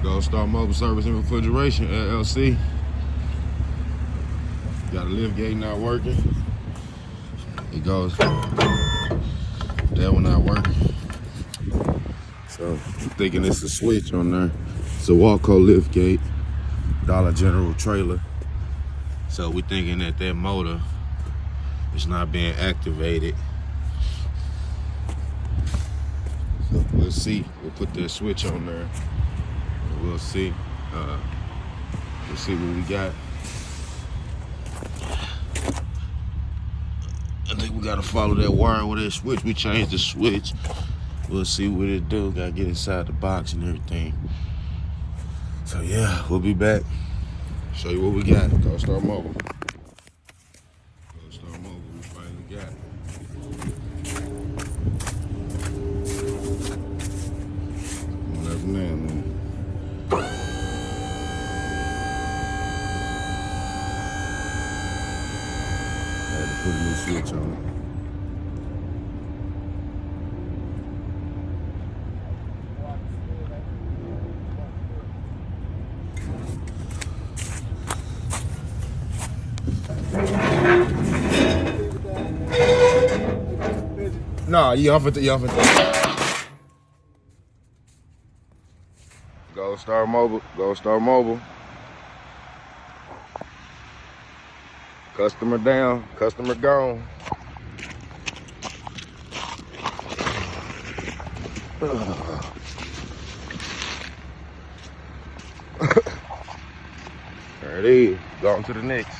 Gold Star Mobile Service and Refrigeration, LLC. Got a lift gate not working. It goes, that one not working. So I'm thinking it's a switch on there. It's a Waltco lift gate, Dollar General trailer. So we thinking that that motor is not being activated. So we'll see. We'll put that switch on there. And we'll see. We'll see what we got. I think we gotta follow that wire with that switch. We changed the switch. We'll see what it do. Gotta get inside the box and everything. So yeah, we'll be back. Show you what we got. Gold Star Mobile. Gold Star Mobile, we finally got it. That's man. Had to put a new switch on it. Nah, you off it. Gold Star Mobile, Gold Star Mobile. Customer down, customer gone. There it is. Going to the next.